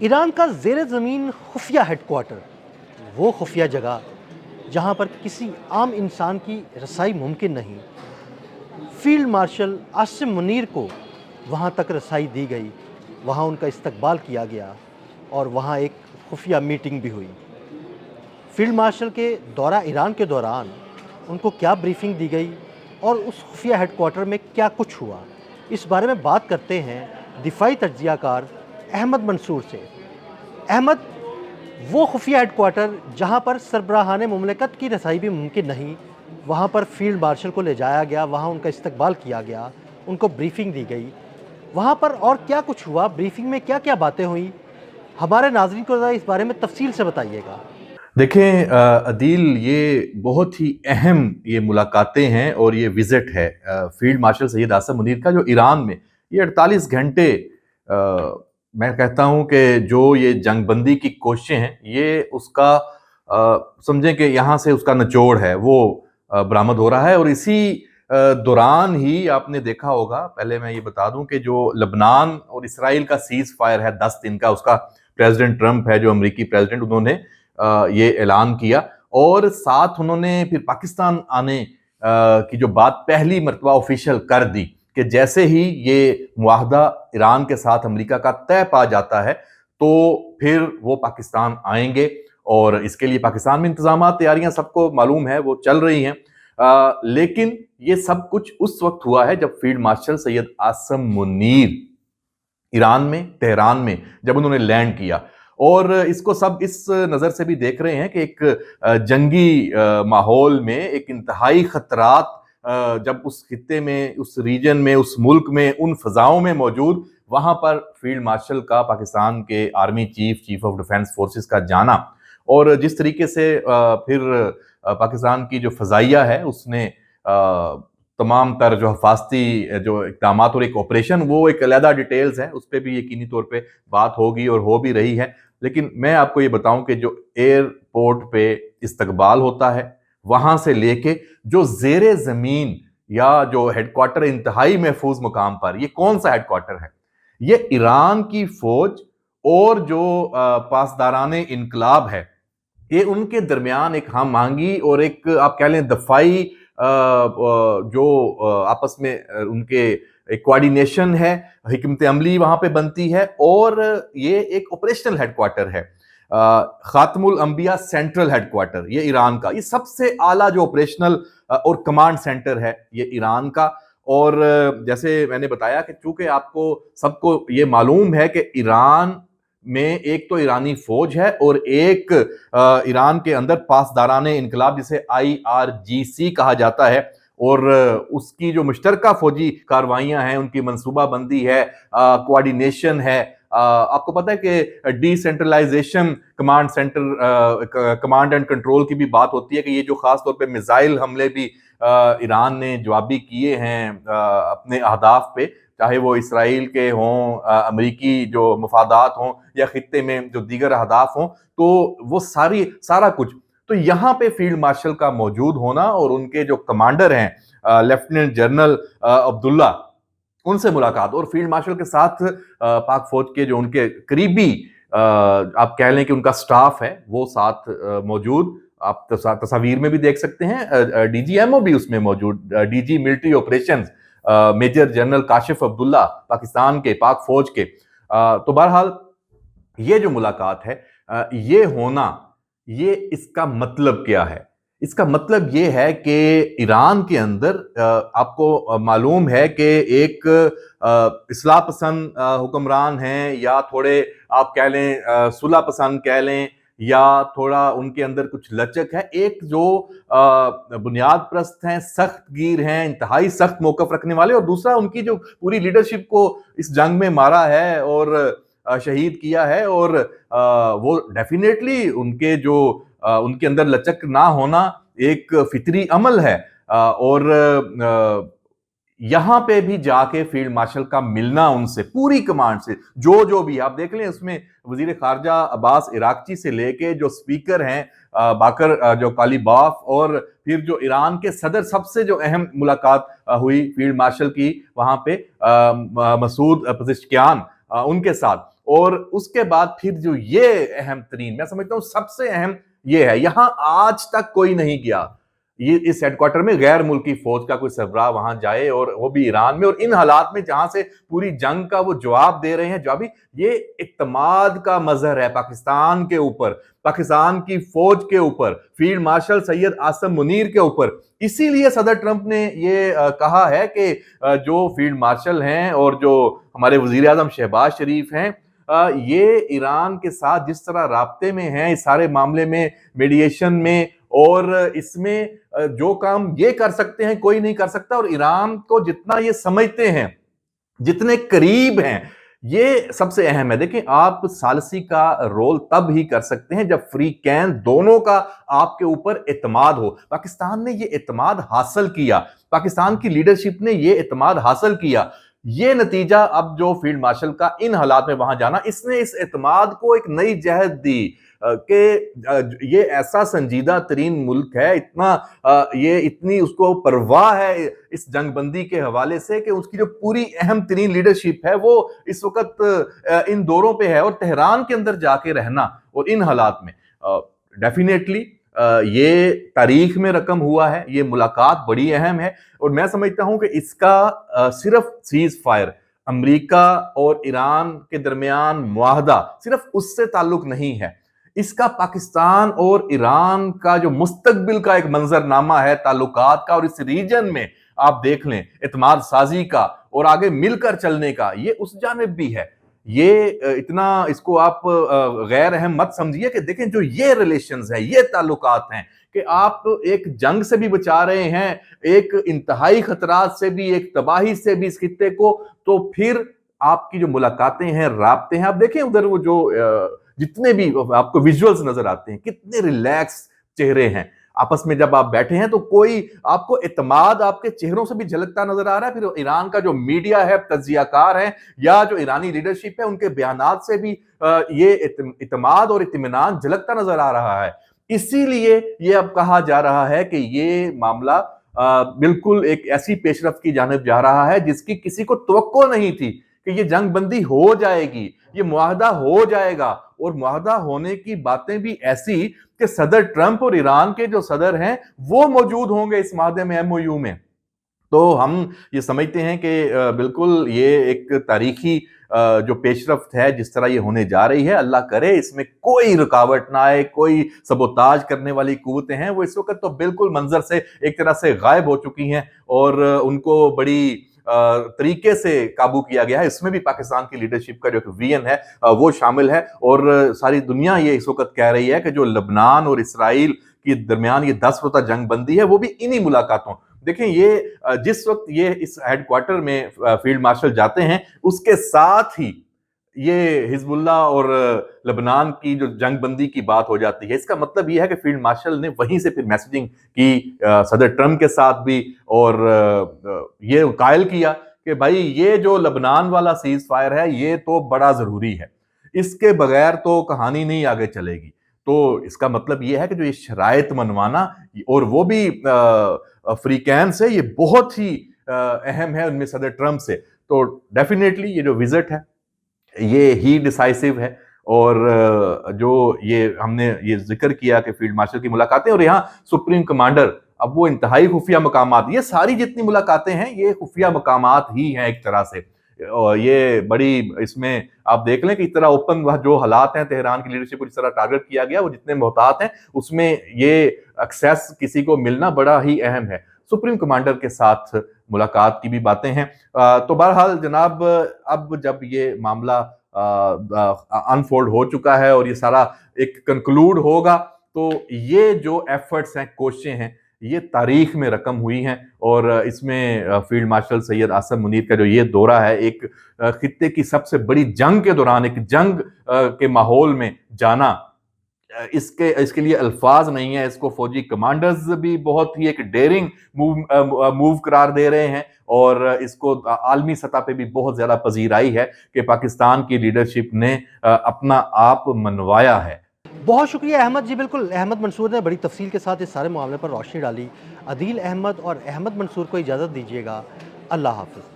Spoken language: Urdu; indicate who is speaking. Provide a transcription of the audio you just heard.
Speaker 1: ایران کا زیر زمین خفیہ ہیڈ کوارٹر، وہ خفیہ جگہ جہاں پر کسی عام انسان کی رسائی ممکن نہیں، فیلڈ مارشل عاصم منیر کو وہاں تک رسائی دی گئی، وہاں ان کا استقبال کیا گیا اور وہاں ایک خفیہ میٹنگ بھی ہوئی۔ فیلڈ مارشل کے دورہ ایران کے دوران ان کو کیا بریفنگ دی گئی اور اس خفیہ ہیڈ کوارٹر میں کیا کچھ ہوا، اس بارے میں بات کرتے ہیں دفاعی تجزیہ کار احمد منصور سے۔ احمد، وہ خفیہ ہیڈ کوارٹر جہاں پر سربراہان مملکت کی رسائی بھی ممکن نہیں، وہاں پر فیلڈ مارشل کو لے جایا گیا، وہاں ان کا استقبال کیا گیا، ان کو بریفنگ دی گئی، وہاں پر اور کیا کچھ ہوا، بریفنگ میں کیا کیا باتیں ہوئیں، ہمارے ناظرین کو ذرا اس بارے میں تفصیل سے بتائیے گا۔
Speaker 2: دیکھیں عدیل، یہ بہت ہی اہم یہ ملاقاتیں ہیں اور یہ وزٹ ہے فیلڈ مارشل سید عاصم منیر کا جو ایران میں یہ 48 گھنٹے میں کہتا ہوں کہ جو یہ جنگ بندی کی کوششیں ہیں یہ اس کا سمجھیں کہ یہاں سے اس کا نچوڑ ہے وہ برآمد ہو رہا ہے، اور اسی دوران ہی آپ نے دیکھا ہوگا، پہلے میں یہ بتا دوں کہ جو لبنان اور اسرائیل کا سیز فائر ہے 10 دن کا، اس کا پریزیڈنٹ ٹرمپ ہے جو امریکی پریزیڈنٹ، انہوں نے یہ اعلان کیا، اور ساتھ انہوں نے پھر پاکستان آنے کی جو بات پہلی مرتبہ آفیشل کر دی کہ جیسے ہی یہ معاہدہ ایران کے ساتھ امریکہ کا طے پا جاتا ہے تو پھر وہ پاکستان آئیں گے، اور اس کے لیے پاکستان میں انتظامات، تیاریاں سب کو معلوم ہے وہ چل رہی ہیں، لیکن یہ سب کچھ اس وقت ہوا ہے جب فیلڈ مارشل سید عاصم منیر ایران میں تہران میں جب انہوں نے لینڈ کیا، اور اس کو سب اس نظر سے بھی دیکھ رہے ہیں کہ ایک جنگی ماحول میں ایک انتہائی خطرات جب اس خطے میں، اس ریجن میں، اس ملک میں، ان فضاؤں میں موجود، وہاں پر فیلڈ مارشل کا پاکستان کے army chief of defence forces کا جانا، اور جس طریقے سے پھر پاکستان کی جو فضائیہ ہے اس نے تمام تر جو حفاظتی جو اقدامات اور ایک آپریشن، وہ ایک علیحدہ ڈیٹیلز ہیں، اس پہ بھی یقینی طور پہ بات ہوگی اور ہو بھی رہی ہے، لیکن میں آپ کو یہ بتاؤں کہ جو ایئرپورٹ پہ استقبال ہوتا ہے وہاں سے لے کے جو زیر زمین یا جو ہیڈ کوارٹر انتہائی محفوظ مقام پر، یہ کون سا ہیڈ کوارٹر ہے؟ یہ ایران کی فوج اور جو پاسداران انقلاب ہے، یہ ان کے درمیان ایک ہم آہنگی اور ایک آپ کہہ لیں دفاعی جو آپس میں ان کے ایک کوارڈینیشن ہے، حکمت عملی وہاں پہ بنتی ہے، اور یہ ایک آپریشنل ہیڈ کوارٹر ہے، خاتم الانبیاء سینٹرل ہیڈ کوارٹر یہ ایران کا، یہ سب سے اعلیٰ جو آپریشنل اور کمانڈ سینٹر ہے یہ ایران کا، اور جیسے میں نے بتایا کہ چونکہ آپ کو سب کو یہ معلوم ہے کہ ایران میں ایک تو ایرانی فوج ہے اور ایک ایران کے اندر پاسداران انقلاب جسے IRGC کہا جاتا ہے، اور اس کی جو مشترکہ فوجی کاروائیاں ہیں، ان کی منصوبہ بندی ہے، کوارڈینیشن ہے، آپ کو پتہ ہے کہ decentralization command center, command and control کی بھی بات ہوتی ہے کہ یہ جو خاص طور پہ میزائل حملے بھی ایران نے جوابی کیے ہیں اپنے اہداف پہ، چاہے وہ اسرائیل کے ہوں، امریکی جو مفادات ہوں، یا خطے میں جو دیگر اہداف ہوں، تو وہ سارا کچھ تو یہاں پہ فیلڈ مارشل کا موجود ہونا اور ان کے جو کمانڈر ہیں لیفٹیننٹ جنرل عبداللہ، ان سے ملاقات، اور فیلڈ مارشل کے ساتھ پاک فوج کے جو ان کے قریبی آپ کہہ لیں کہ ان کا سٹاف ہے وہ ساتھ موجود، آپ تصاویر میں بھی دیکھ سکتے ہیں، DGMO بھی اس میں موجود، DG military operations major general Kashif Abdullah Pakistan کے، پاک فوج کے، تو بہرحال یہ جو ملاقات ہے یہ ہونا، یہ اس کا مطلب کیا ہے؟ اس کا مطلب یہ ہے کہ ایران کے اندر آپ کو معلوم ہے کہ ایک اصلاح پسند حکمران ہیں، یا تھوڑے آپ کہہ لیں صلح پسند کہہ لیں، یا تھوڑا ان کے اندر کچھ لچک ہے، ایک جو بنیاد پرست ہیں، سخت گیر ہیں، انتہائی سخت موقف رکھنے والے، اور دوسرا ان کی جو پوری لیڈرشپ کو اس جنگ میں مارا ہے اور شہید کیا ہے، اور وہ ڈیفینیٹلی ان کے جو ان کے اندر لچک نہ ہونا ایک فطری عمل ہے، اور یہاں پہ بھی جا کے فیلڈ مارشل کا ملنا ان سے پوری کمانڈ سے، جو بھی آپ دیکھ لیں، اس میں وزیر خارجہ عباس عراقچی سے لے کے جو سپیکر ہیں باقر جو کالیباف، اور پھر جو ایران کے صدر، سب سے جو اہم ملاقات ہوئی فیلڈ مارشل کی وہاں پہ مسعود پزشکیان، ان کے ساتھ، اور اس کے بعد پھر جو یہ اہم ترین، میں سمجھتا ہوں سب سے اہم یہ ہے، یہاں آج تک کوئی نہیں گیا، یہ اس ہیڈ کوارٹر میں غیر ملکی فوج کا کوئی سربراہ وہاں جائے، اور وہ بھی ایران میں، اور ان حالات میں جہاں سے پوری جنگ کا وہ جواب دے رہے ہیں، جو ابھی یہ اعتماد کا مظہر ہے پاکستان کے اوپر، پاکستان کی فوج کے اوپر، فیلڈ مارشل سید عاصم منیر کے اوپر۔ اسی لیے صدر ٹرمپ نے یہ کہا ہے کہ جو فیلڈ مارشل ہیں اور جو ہمارے وزیر اعظم شہباز شریف ہیں، یہ ایران کے ساتھ جس طرح رابطے میں ہیں اس سارے معاملے میں، میڈیشن میں، اور اس میں جو کام یہ کر سکتے ہیں کوئی نہیں کر سکتا، اور ایران کو جتنا یہ سمجھتے ہیں، جتنے قریب ہیں، یہ سب سے اہم ہے۔ دیکھیں، آپ ثالثی کا رول تب ہی کر سکتے ہیں جب فریقین دونوں کا آپ کے اوپر اعتماد ہو۔ پاکستان نے یہ اعتماد حاصل کیا، پاکستان کی لیڈرشپ نے یہ اعتماد حاصل کیا۔ یہ نتیجہ اب جو فیلڈ مارشل کا ان حالات میں وہاں جانا، اس نے اس اعتماد کو ایک نئی جہت دی کہ یہ ایسا سنجیدہ ترین ملک ہے، یہ اتنی اس کو پرواہ ہے اس جنگ بندی کے حوالے سے، کہ اس کی جو پوری اہم ترین لیڈرشپ ہے وہ اس وقت ان دوروں پہ ہے، اور تہران کے اندر جا کے رہنا اور ان حالات میں ڈیفینیٹلی یہ تاریخ میں رقم ہوا ہے، یہ ملاقات بڑی اہم ہے، اور میں سمجھتا ہوں کہ اس کا صرف سیز فائر، امریکہ اور ایران کے درمیان معاہدہ، صرف اس سے تعلق نہیں ہے، اس کا پاکستان اور ایران کا جو مستقبل کا ایک منظرنامہ ہے تعلقات کا، اور اس ریجن میں آپ دیکھ لیں اعتماد سازی کا اور آگے مل کر چلنے کا، یہ اس جانب بھی ہے۔ یہ اتنا اس کو آپ غیر اہم مت سمجھیے کہ دیکھیں جو یہ ریلیشنز ہیں، یہ تعلقات ہیں، کہ آپ ایک جنگ سے بھی بچا رہے ہیں، ایک انتہائی خطرات سے بھی، ایک تباہی سے بھی اس خطے کو، تو پھر آپ کی جو ملاقاتیں ہیں، رابطے ہیں، آپ دیکھیں ادھر وہ جو جتنے بھی آپ کو ویژولز نظر آتے ہیں، کتنے ریلیکس چہرے ہیں آپس میں جب آپ بیٹھے ہیں، تو کوئی آپ کو اعتماد آپ کے چہروں سے بھی جھلکتا نظر آ رہا ہے۔ پھر ایران کا جو میڈیا ہے، تجزیہ کار ہیں، یا جو ایرانی لیڈرشپ ہے، ان کے بیانات سے بھی یہ اعتماد اور اطمینان جھلکتا نظر آ رہا ہے۔ اسی لیے یہ اب کہا جا رہا ہے کہ یہ معاملہ بالکل ایک ایسی پیش رفت کی جانب جا رہا ہے جس کی کسی کو توقع نہیں تھی کہ یہ جنگ بندی ہو جائے گی، یہ معاہدہ ہو جائے گا، اور معاہدہ ہونے کی باتیں بھی ایسی کہ صدر ٹرمپ اور ایران کے جو صدر ہیں وہ موجود ہوں گے اس معاہدے میں، ایم او یو میں۔ تو ہم یہ سمجھتے ہیں کہ بالکل یہ ایک تاریخی جو پیش رفت ہے جس طرح یہ ہونے جا رہی ہے، اللہ کرے اس میں کوئی رکاوٹ نہ آئے، کوئی سبوتاج کرنے والی قوتیں ہیں وہ اس وقت تو بالکل منظر سے ایک طرح سے غائب ہو چکی ہیں، اور ان کو بڑی طریقے سے قابو کیا گیا ہے۔ اس میں بھی پاکستان کی لیڈرشپ کا جو ویژن ہے وہ شامل ہے، اور ساری دنیا یہ اس وقت کہہ رہی ہے کہ جو لبنان اور اسرائیل کے درمیان یہ 10 روزہ جنگ بندی ہے، وہ بھی انہی ملاقاتوں۔ دیکھیں، یہ جس وقت یہ اس ہیڈ کوارٹر میں فیلڈ مارشل جاتے ہیں، اس کے ساتھ ہی یہ حزب اللہ اور لبنان کی جو جنگ بندی کی بات ہو جاتی ہے۔ اس کا مطلب یہ ہے کہ فیلڈ مارشل نے وہیں سے پھر میسیجنگ کی صدر ٹرمپ کے ساتھ بھی، اور یہ قائل کیا کہ بھائی یہ جو لبنان والا سیز فائر ہے یہ تو بڑا ضروری ہے، اس کے بغیر تو کہانی نہیں آگے چلے گی۔ تو اس کا مطلب یہ ہے کہ جو یہ شرائط منوانا، اور وہ بھی فریقین سے، یہ بہت ہی اہم ہے، ان میں صدر ٹرمپ سے۔ تو ڈیفینیٹلی یہ جو وزٹ ہے یہ ہی ڈیسائسو ہے، اور جو یہ ہم نے یہ ذکر کیا کہ فیلڈ مارشل کی ملاقاتیں، اور یہاں سپریم کمانڈر، اب وہ انتہائی خفیہ مقامات، یہ ساری جتنی ملاقاتیں ہیں یہ خفیہ مقامات ہی ہیں ایک طرح سے، اور یہ بڑی، اس میں آپ دیکھ لیں کہ اس طرح اوپن جو حالات ہیں، تہران کی لیڈرشپ کو جس طرح ٹارگٹ کیا گیا، وہ جتنے محتاط ہیں، اس میں یہ ایکسیس کسی کو ملنا بڑا ہی اہم ہے۔ سپریم کمانڈر کے ساتھ ملاقات کی بھی باتیں ہیں۔ تو بہرحال جناب، اب جب یہ معاملہ انفولڈ ہو چکا ہے اور یہ سارا ایک کنکلوڈ ہوگا، تو یہ جو ایفرٹس ہیں، کوششیں ہیں، یہ تاریخ میں رقم ہوئی ہیں، اور اس میں فیلڈ مارشل سید عاصم منیر کا جو یہ دورہ ہے، ایک خطے کی سب سے بڑی جنگ کے دوران ایک جنگ کے ماحول میں جانا، اس کے لیے الفاظ نہیں ہیں۔ اس کو فوجی کمانڈرز بھی بہت ہی ایک ڈیرنگ موو قرار دے رہے ہیں، اور اس کو عالمی سطح پہ بھی بہت زیادہ پذیرائی ہے کہ پاکستان کی لیڈرشپ نے اپنا آپ منوایا ہے۔
Speaker 1: بہت شکریہ احمد جی، بالکل احمد منصور نے بڑی تفصیل کے ساتھ اس سارے معاملے پر روشنی ڈالی۔ عدیل احمد اور احمد منصور کو اجازت دیجیے گا، اللہ حافظ۔